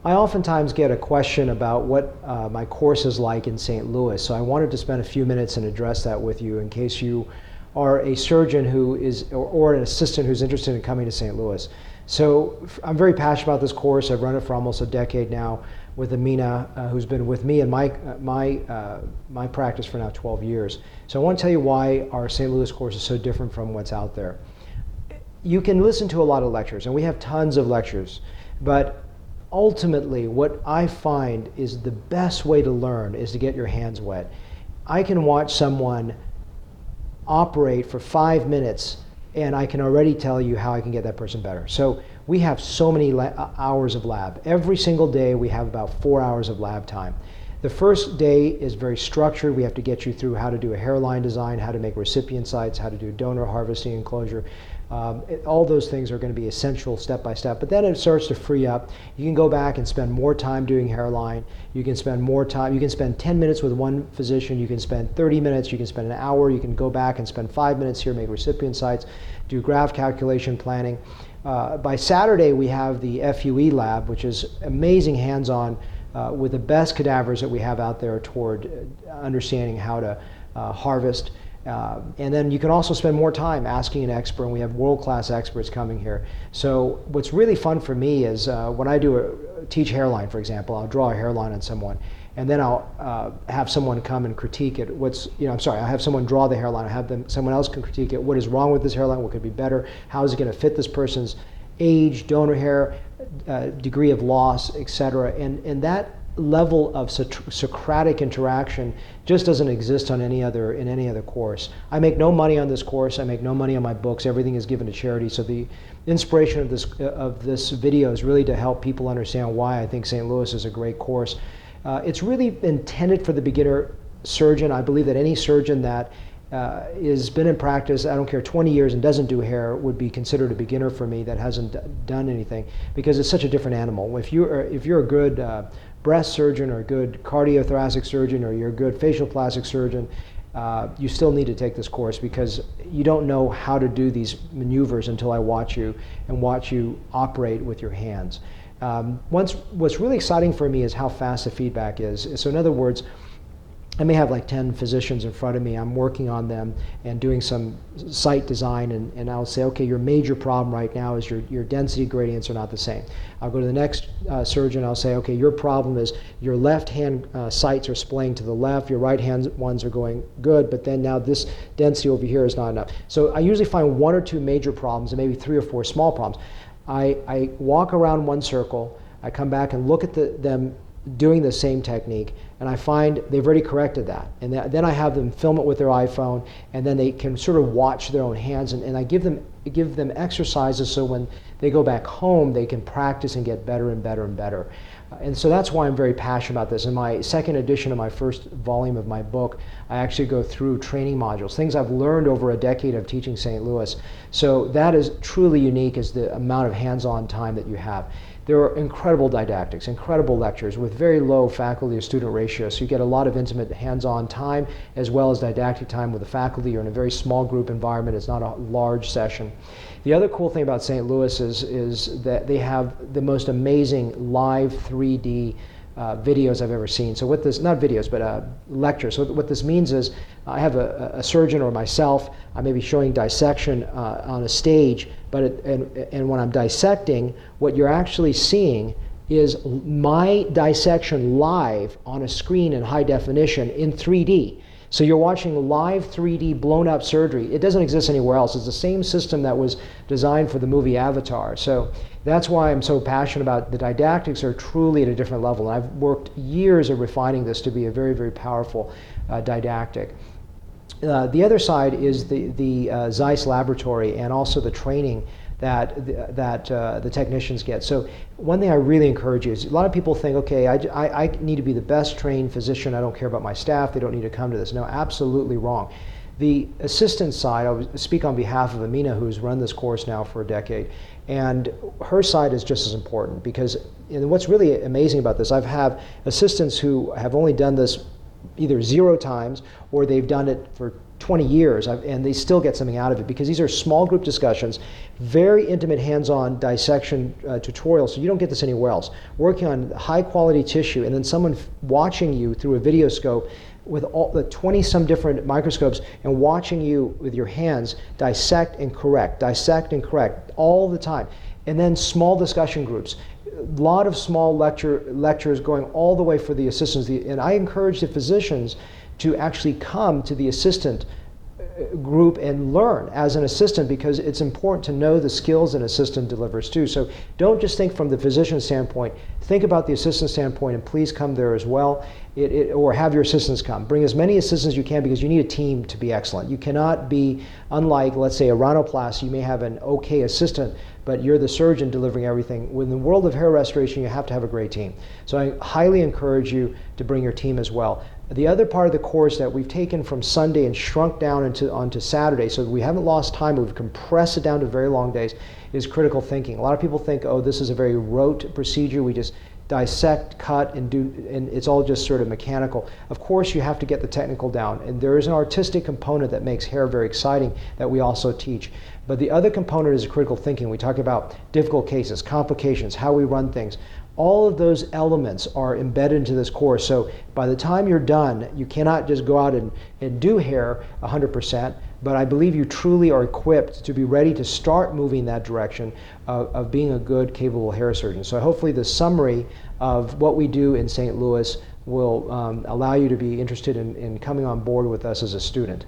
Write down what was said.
I oftentimes get a question about what my course is like in St. Louis, so I wanted to spend a few minutes and address that with you in case you are a surgeon who is, or an assistant who's interested in coming to St. Louis. So I'm very passionate about this course. I've run it for almost a decade now with Emina, who's been with me in my practice for now 12 years. So I want to tell you why our St. Louis course is so different from what's out there. You can listen to a lot of lectures, and we have tons of lectures, but ultimately, what I find is the best way to learn is to get your hands wet. I can watch someone operate for 5 minutes and I can already tell you how I can get that person better. So we have so many hours of lab. Every single day we have about 4 hours of lab time. The first day is very structured. We have to get you through how to do a hairline design, how to make recipient sites, how to do donor harvesting enclosure. All those things are going to be essential step by step, but then it starts to free up. You can go back and spend more time doing hairline. You can spend more time. You can spend 10 minutes with one physician. You can spend 30 minutes. You can spend an hour. You can go back and spend 5 minutes here, make recipient sites, do graft calculation planning. By Saturday, we have the FUE lab, which is amazing hands-on with the best cadavers that we have out there toward understanding how to harvest. And then you can also spend more time asking an expert, and we have world-class experts coming here. So what's really fun for me is when I teach hairline, for example, I'll draw a hairline on someone, and then I'll have someone come and critique it. I'll have someone draw the hairline, someone else can critique it. What is wrong with this hairline? What could be better? How is it going to fit this person's age, donor hair, degree of loss, etc. And that level of Socratic interaction just doesn't exist in any other course. I make no money on this course. I make no money on my books. Everything is given to charity. So the inspiration of this video is really to help people understand why I think St. Louis is a great course. It's really intended for the beginner surgeon. I believe that any surgeon that has been in practice, I don't care, 20 years and doesn't do hair would be considered a beginner for me that hasn't done anything, because it's such a different animal. If you're a good breast surgeon or a good cardiothoracic surgeon or you're a good facial plastic surgeon, you still need to take this course, because you don't know how to do these maneuvers until I watch you and watch you operate with your hands. What's really exciting for me is how fast the feedback is. So in other words, I may have like 10 physicians in front of me. I'm working on them and doing some site design, and I'll say, okay, your major problem right now is your density gradients are not the same. I'll go to the next surgeon. I'll say, okay, your problem is your left hand sites are splaying to the left, your right hand ones are going good, but then now this density over here is not enough. So I usually find 1 or 2 major problems and maybe 3 or 4 small problems. I walk around one circle, I come back and look at them doing the same technique, and I find they've already corrected that. And then I have them film it with their iPhone, and then they can sort of watch their own hands, and I give them exercises so when they go back home, they can practice and get better and better and better. And so that's why I'm very passionate about this. In my second edition of my first volume of my book, I actually go through training modules, things I've learned over a decade of teaching St. Louis. So that is truly unique, is the amount of hands-on time that you have. There are incredible didactics, incredible lectures with very low faculty to student ratio, so you get a lot of intimate hands-on time as well as didactic time with the faculty. You're in a very small group environment. It's not a large session. The other cool thing about St. Louis is that they have the most amazing live 3D videos I've ever seen. So what this, not videos, but lectures. So what this means is I have a surgeon or myself, I may be showing dissection on a stage, but and when I'm dissecting, what you're actually seeing is my dissection live on a screen in high definition in 3D. So you're watching live 3D blown up surgery. It doesn't exist anywhere else. It's the same system that was designed for the movie Avatar. So that's why I'm so passionate about the didactics are truly at a different level. And I've worked years of refining this to be a very, very powerful didactic. The other side is the Zeiss laboratory and also the training that the technicians get. So one thing I really encourage you is, a lot of people think, okay, I need to be the best trained physician. I don't care about my staff. They don't need to come to this. No, absolutely wrong. The assistant side, I'll speak on behalf of Emina, who's run this course now for a decade, and her side is just as important, because what's really amazing about this, I've had assistants who have only done this either 0 times or they've done it for 20 years, and they still get something out of it, because these are small group discussions, very intimate hands-on dissection tutorials, so you don't get this anywhere else. Working on high quality tissue, and then someone watching you through a video scope with all the 20-some different microscopes and watching you with your hands dissect and correct all the time. And then small discussion groups. A lot of small lectures going all the way for the assistants. And I encourage the physicians to actually come to the assistant group and learn as an assistant, because it's important to know the skills an assistant delivers too. So don't just think from the physician standpoint, think about the assistant standpoint, and please come there as well. Or have your assistants come. Bring as many assistants as you can, because you need a team to be excellent. You cannot be, unlike, let's say, a rhinoplasty, you may have an okay assistant, but you're the surgeon delivering everything. In the world of hair restoration, you have to have a great team. So I highly encourage you to bring your team as well. The other part of the course that we've taken from Sunday and shrunk down onto Saturday, so we haven't lost time, but we've compressed it down to very long days, is critical thinking. A lot of people think, oh, this is a very rote procedure. We just dissect, cut, and it's all just sort of mechanical. Of course, you have to get the technical down, and there is an artistic component that makes hair very exciting that we also teach. But the other component is critical thinking. We talk about difficult cases, complications, how we run things. All of those elements are embedded into this course. So by the time you're done, you cannot just go out and do hair 100%, but I believe you truly are equipped to be ready to start moving that direction of being a good, capable hair surgeon. So hopefully the summary of what we do in St. Louis will allow you to be interested in coming on board with us as a student.